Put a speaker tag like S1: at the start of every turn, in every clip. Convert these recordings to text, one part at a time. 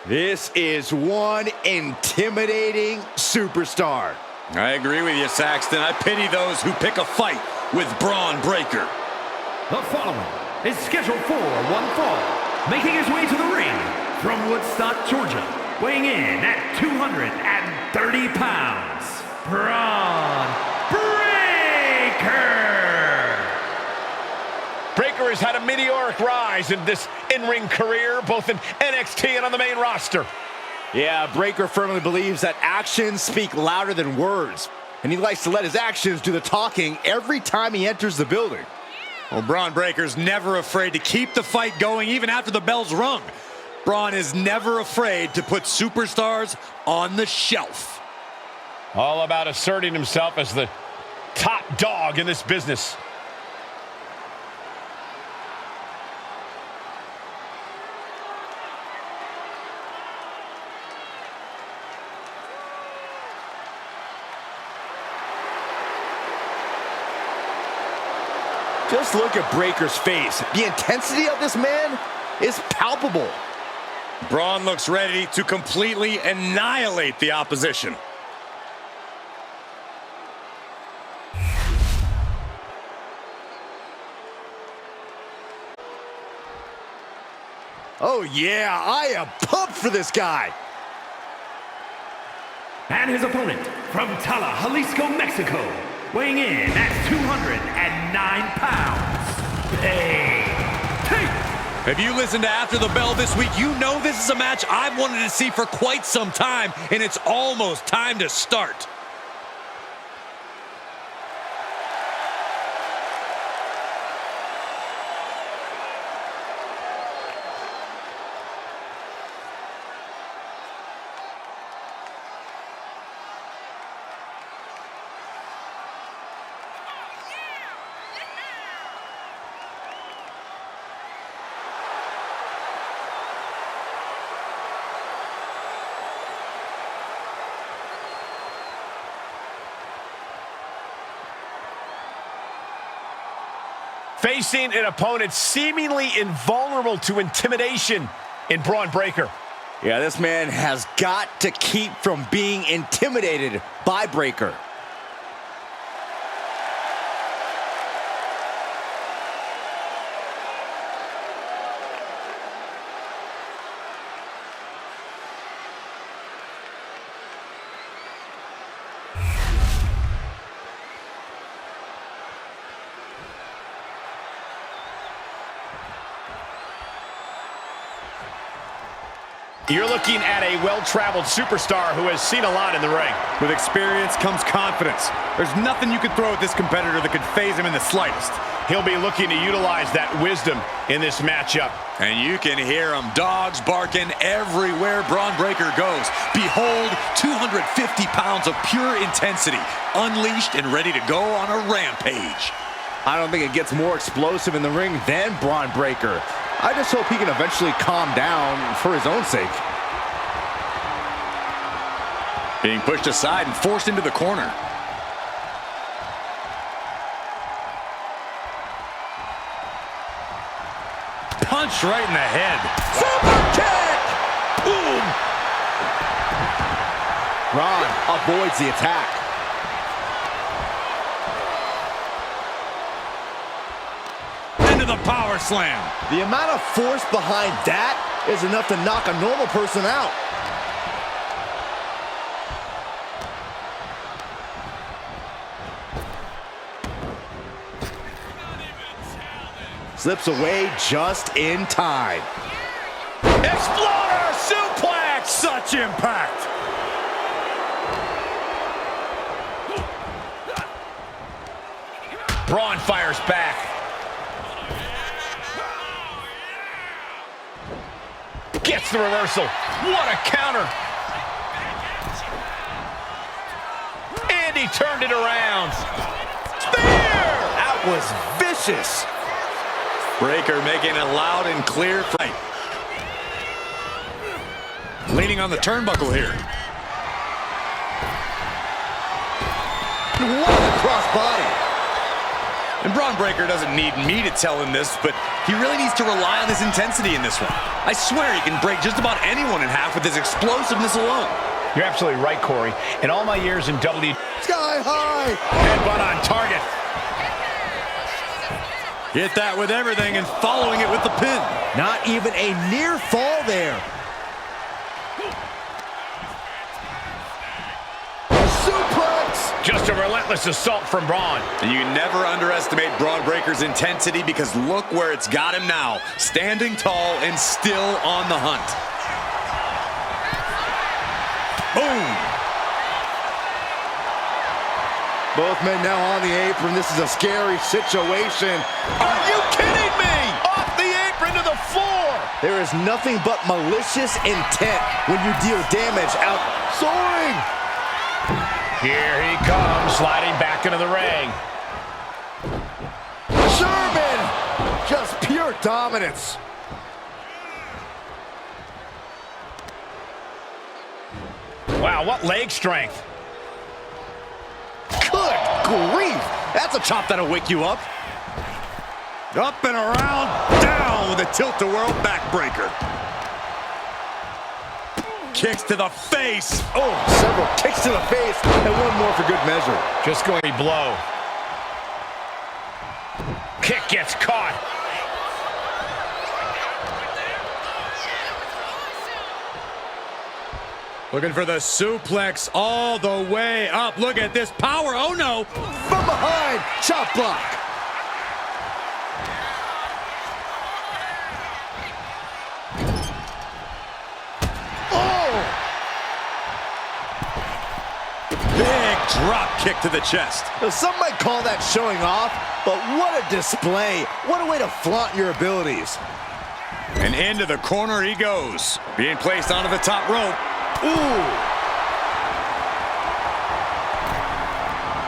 S1: This is one intimidating superstar.
S2: I agree with you, Saxton. I pity those who pick a fight with Bron Breakker.
S3: The following is scheduled for one fall, making his way to the ring from Woodstock, Georgia, weighing in at 230 pounds, Bron Breakker.
S4: Breakker has had a meteoric rise in this in-ring career, both in NXT and on the main roster.
S1: Yeah, Breakker firmly believes that actions speak louder than words, and he likes to let his actions do the talking every time he enters the building.
S2: Well, Bron Breakker's never afraid to keep the fight going even after the bell's rung. Bron is never afraid to put superstars on the shelf.
S4: All about asserting himself as the top dog in this business.
S1: Just look at Breakker's face. The intensity of this man is palpable.
S2: Bron looks ready to completely annihilate the opposition.
S1: Oh yeah, I am pumped for this guy.
S3: And his opponent from Tala, Jalisco, Mexico, weighing in at 209 pounds, Penta.
S2: If you listened to After the Bell this week, you know this is a match I've wanted to see for quite some time, and it's almost time to start.
S4: Facing an opponent seemingly invulnerable to intimidation in Bron Breakker.
S1: Yeah, this man has got to keep from being intimidated by Breakker.
S4: You're looking at a well-traveled superstar who has seen a lot in the ring.
S2: With experience comes confidence. There's nothing you could throw at this competitor that could phase him in the slightest.
S4: He'll be looking to utilize that wisdom in this matchup.
S2: And you can hear him, dogs barking everywhere Bron Breakker goes. Behold, 250 pounds of pure intensity, unleashed and ready to go on a rampage.
S1: I don't think it gets more explosive in the ring than Bron Breakker. I just hope he can eventually calm down for his own sake.
S2: Being pushed aside and forced into the corner. Punch right in the head.
S1: Super kick! Boom! Bron avoids the attack.
S2: Into the power slam.
S1: The amount of force behind that is enough to knock a normal person out. Slips away just in time.
S4: Exploder suplex!
S2: Such impact.
S4: Bron fires back. Gets the reversal. What a counter. And he turned it around. Spear!
S1: That was vicious.
S2: Breakker making it loud and clear fight. Leaning on the turnbuckle here.
S1: What a cross body.
S2: And Bron Breakker doesn't need me to tell him this, but he really needs to rely on his intensity in this one. I swear he can break just about anyone in half with his explosiveness alone.
S4: You're absolutely right, Corey. In all my years in WWE,
S1: Sky high!
S4: headbutt on target.
S2: Hit that with everything and following it with the pin.
S1: Not even a near fall there. Suplex!
S4: Just a relentless assault from Bron.
S2: And you never underestimate Bron Breakker's intensity, because look where it's got him now. Standing tall and still on the hunt. Boom!
S1: Both men now on the apron. This is a scary situation.
S4: Are you kidding me? Off the apron to the floor.
S1: There is nothing but malicious intent when you deal damage out. Soaring!
S4: Here he comes, sliding back into the ring.
S1: Sherman! Just pure dominance.
S4: Wow, what leg strength.
S1: Good grief! That's a chop that'll wake you up.
S2: Up and around, down with a tilt-a-whirl backbreaker. Kicks to the face.
S1: Oh, several kicks to the face, and one more for good measure.
S4: Just going to blow. Kick gets caught.
S2: Looking for the suplex all the way up. Look at this power. Oh, no.
S1: From behind, chop block.
S2: Big drop kick to the chest.
S1: Now, some might call that showing off, but what a display. What a way to flaunt your abilities.
S2: And into the corner he goes. Being placed onto the top rope.
S1: Ooh.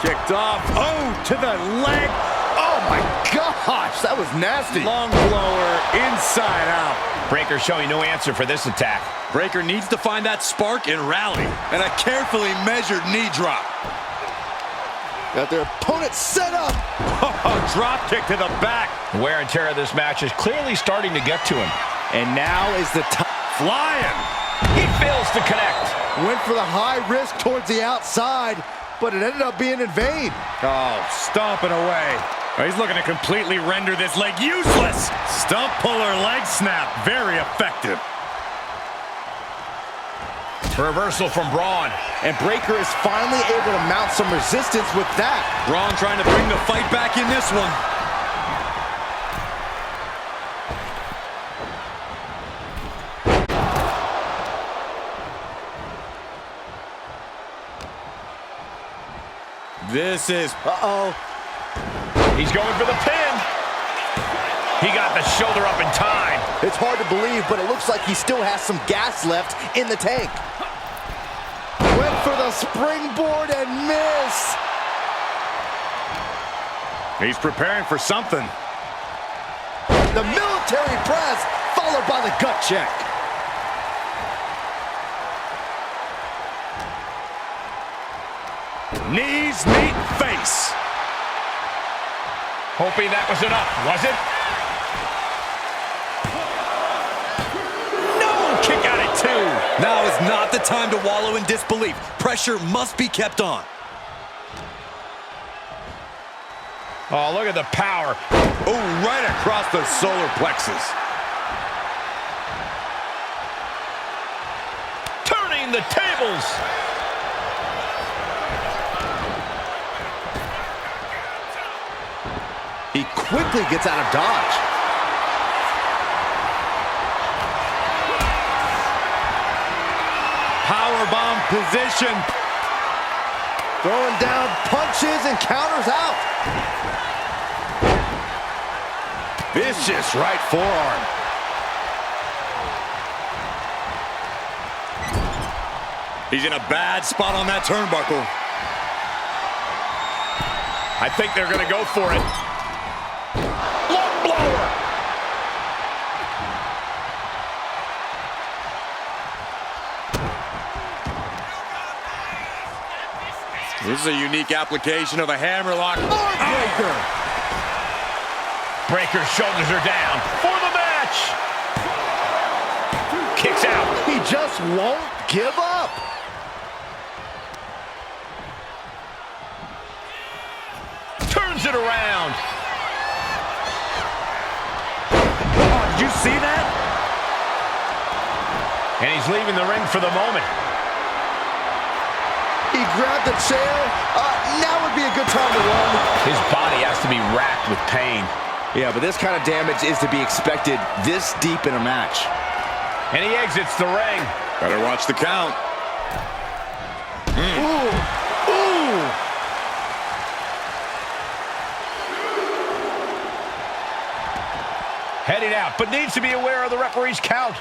S2: Kicked off. Oh, to the leg.
S1: Oh my gosh, that was nasty.
S2: Long blower inside out.
S4: Breakker showing no answer for this attack.
S2: Breakker needs to find that spark and rally. And a carefully measured knee drop.
S1: Got their opponent set up.
S2: Oh, drop kick to the back.
S4: The wear and tear of this match is clearly starting to get to him.
S1: And now is the time.
S2: Flying.
S4: He fails to connect.
S1: Went for the high risk towards the outside, but it ended up being in vain.
S2: Oh, stomping away. Oh, he's looking to completely render this leg useless. Stump puller leg snap. Very effective.
S4: Reversal from Bron.
S1: And Breakker is finally able to mount some resistance with that.
S2: Bron trying to bring the fight back in this one. This is...
S1: Uh-oh.
S4: He's going for the pin. He got the shoulder up in time.
S1: It's hard to believe, but it looks like he still has some gas left in the tank. Went for the springboard and miss.
S2: He's preparing for something.
S1: The military press, followed by the gut check.
S2: Knees meet face.
S4: Hoping that was enough, was it?
S2: No, kick out at two. Now is not the time to wallow in disbelief. Pressure must be kept on.
S4: Oh, look at the power.
S2: Oh, right across the solar plexus.
S4: Turning the tables.
S1: He quickly gets out of dodge.
S2: Powerbomb position.
S1: Throwing down punches and counters out.
S2: Vicious right forearm. He's in a bad spot on that turnbuckle.
S4: I think they're going to go for it. Lung blower.
S2: This is a unique application of a hammerlock.
S1: Breaker.
S4: Breaker's shoulders are down for the match. Kicks out.
S1: He just won't give up.
S4: Turns it around.
S2: Oh, did you see that?
S4: And he's leaving the ring for the moment.
S1: He grabbed the chair. Now would be a good time to run.
S4: His body has to be racked with pain.
S1: Yeah, but this kind of damage is to be expected this deep in a match.
S4: And he exits the ring.
S2: Better watch the count.
S1: Ooh. Ooh.
S4: Heading out, but needs to be aware of the referee's count.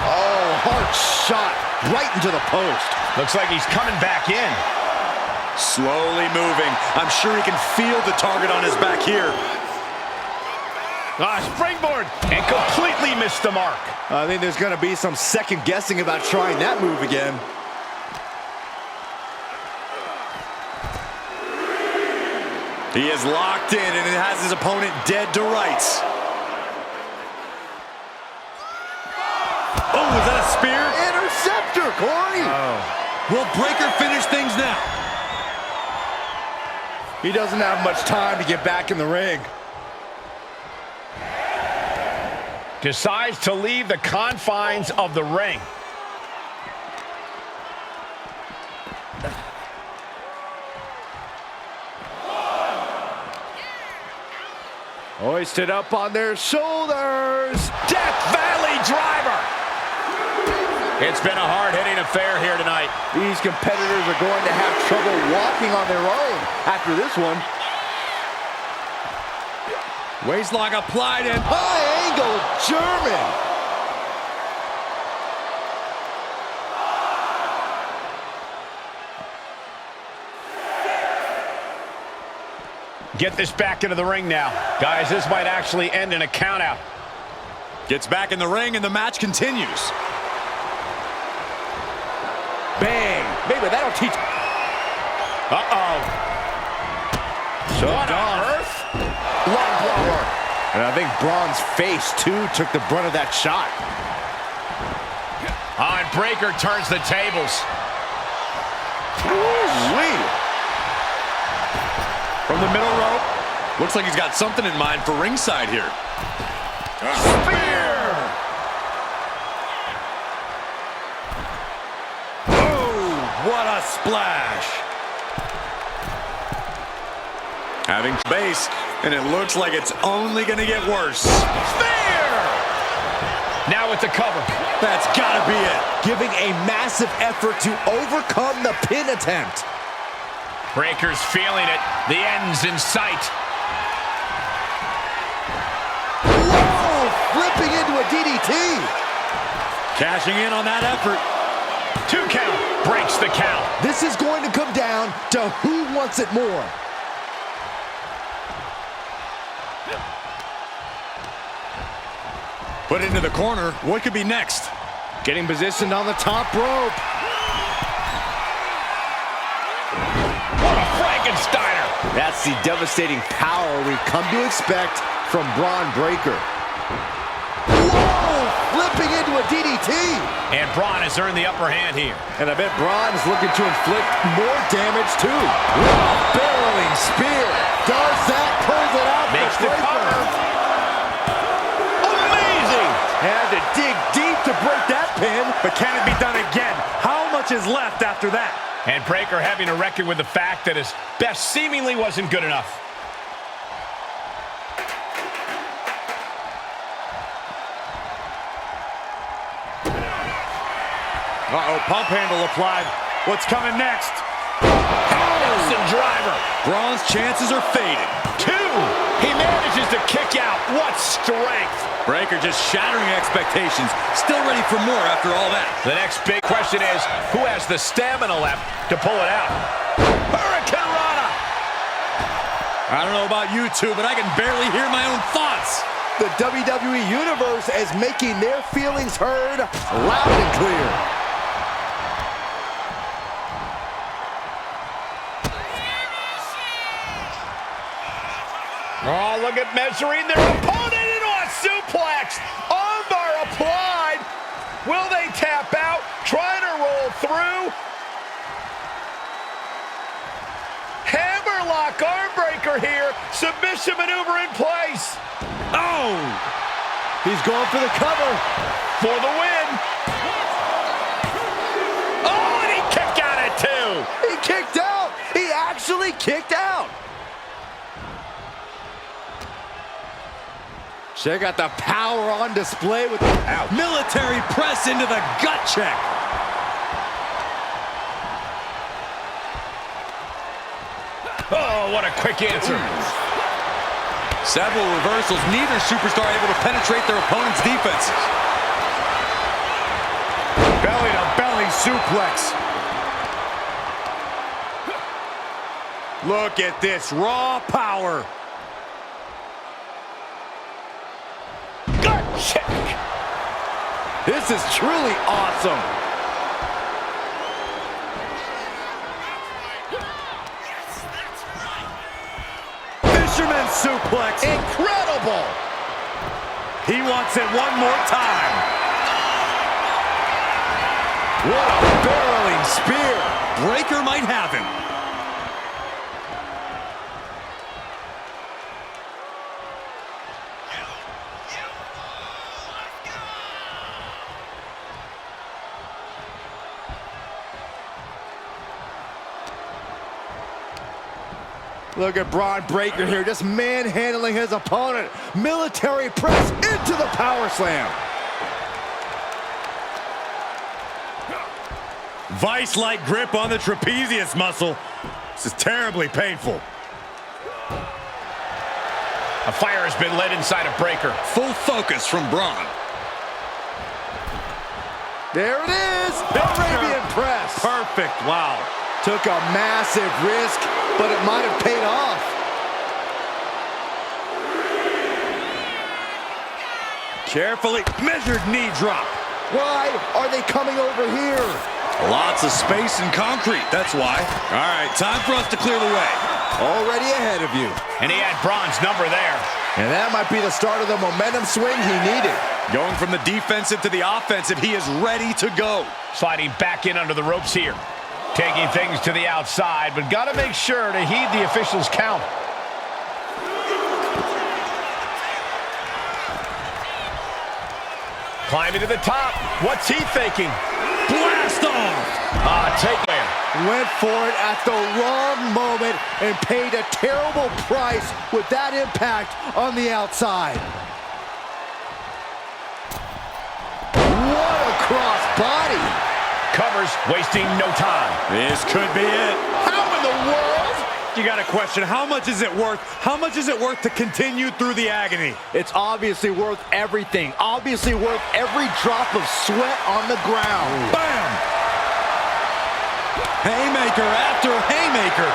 S1: Oh, hard shot right into the post.
S4: Looks like he's coming back in.
S2: Slowly moving. I'm sure he can feel the target on his back here.
S4: Springboard, and completely missed the mark.
S1: I think there's going to be some second guessing about trying that move again.
S2: He is locked in and it has his opponent dead to rights. Oh, was that a spear?
S1: Interceptor, Corey!
S2: Will Breaker finish things now?
S1: He doesn't have much time to get back in the ring.
S4: Decides to leave the confines of the ring.
S1: Hoisted up on their shoulders.
S4: Death Valley Driver. It's been a hard-hitting affair here tonight.
S1: These competitors are going to have trouble walking on their own after this one.
S2: Waistlock applied and
S1: High angle German.
S4: Get this back into the ring now. Guys, this might actually end in a countout.
S2: gets back in the ring and the match continues.
S1: Bang. Maybe that'll teach.
S4: Uh-oh.
S1: So
S4: What on earth?
S1: Lung blower. And I think Bron's face, too, took the brunt of that shot.
S4: On Breaker turns the tables.
S1: Ooh-wee.
S2: From the middle rope. Looks like he's got something in mind for ringside here.
S1: Spear!
S2: Oh, what a splash. Having base, and it looks like it's only going to get worse.
S1: Spear!
S4: Now it's a cover.
S2: That's got to be it.
S1: Giving a massive effort to overcome the pin attempt.
S4: Breaker's feeling it. The end's in sight.
S1: Whoa! Flipping into a DDT.
S2: Cashing in on that effort.
S4: 2 count. Breaks the count.
S1: This is going to come down to who wants it more.
S2: Put into the corner. What could be next?
S1: Getting positioned on the top rope.
S4: What a Frankensteiner.
S1: That's the devastating power we've come to expect from Bron Breakker. Whoa! Flipping into a DDT.
S4: And Bron has earned the upper hand here.
S1: And I bet Bron is looking to inflict more damage too. With a barreling spear. Does that pulls it out?
S4: Makes the cover. Amazing.
S1: Had to dig deep to break that pin.
S2: But can it be done again? How much is left after that?
S4: And Breaker having to reckon with the fact that his best seemingly wasn't good enough.
S2: Uh-oh, pump handle applied. What's coming next?
S4: Nelson driver.
S2: Bron's chances are faded.
S4: 2. He manages to kick out. What strength.
S2: Breaker just shattering expectations. Still ready for more after all that.
S4: The next big question is, who has the stamina left to pull it out? Hurricane Rana.
S2: I don't know about you two, but I can barely hear my own thoughts.
S1: The WWE Universe is making their feelings heard loud and clear.
S4: measuring their opponent into a suplex. Armbar applied. Will they tap out? Trying to roll through. Hammerlock arm breaker here. Submission maneuver in place.
S1: Oh! He's going for the cover.
S4: For the win. Oh, and he kicked out at two.
S1: He kicked out. He actually kicked out. Check out the power on display with the
S2: military press into the gut check.
S4: Oh, what a quick answer.
S2: Several reversals. Neither superstar able to penetrate their opponent's defenses.
S4: Belly to belly suplex.
S2: Look at this raw power.
S4: Gut check.
S1: This is truly awesome.
S2: Fisherman suplex.
S1: Incredible.
S2: He wants it one more time.
S1: What a barreling spear.
S2: Breaker might have him.
S1: Look at Bron Breakker here, just manhandling his opponent. Military press into the power slam.
S2: Vice-like grip on the trapezius muscle. This is terribly painful.
S4: A fire has been lit inside of Breakker.
S2: Full focus from Bron.
S1: There it is, Arabian press.
S2: Perfect, wow.
S1: Took a massive risk, but it might have paid off.
S2: Carefully measured knee drop.
S1: Why are they coming over here?
S2: Lots of space and concrete, that's why. All right, time for us to clear the way.
S1: Already ahead of you.
S4: And he had Bron's number there.
S1: And that might be the start of the momentum swing he needed.
S2: Going from the defensive to the offensive, he is ready to go.
S4: Sliding back in under the ropes here. Taking things to the outside, but got to make sure to heed the official's count. Climbing to the top. What's he thinking?
S2: Blast off!
S4: Takeaway.
S1: Went for it at the wrong moment and paid a terrible price with that impact on the outside. What a cross body.
S4: Covers, wasting no time.
S2: This could be it.
S1: How in the world?
S2: You got to question, how much is it worth? How much is it worth to continue through the agony?
S1: It's obviously worth everything. Obviously worth every drop of sweat on the ground.
S2: Bam! Haymaker after haymaker.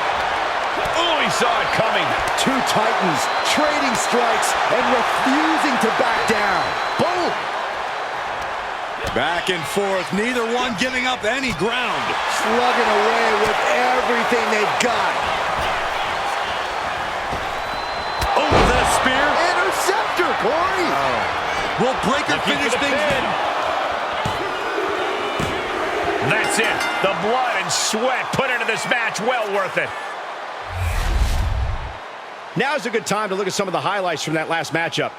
S4: Oh, he saw it coming.
S1: Two titans trading strikes and refusing to back down. Boom!
S2: Back and forth, neither one giving up any ground.
S1: Slugging away with everything they've got.
S2: Oh, that spear.
S1: Interceptor, Corey.
S2: Will Breakker finish things in?
S4: That's it. The blood and sweat put into this match. Well worth it. Now's a good time to look at some of the highlights from that last matchup.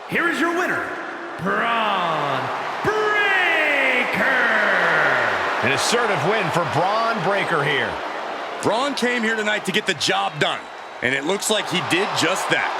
S3: here is your winner, Bron Breakker.
S4: An assertive win for Bron Breakker here.
S2: Bron came here tonight to get the job done, and it looks like he did just that.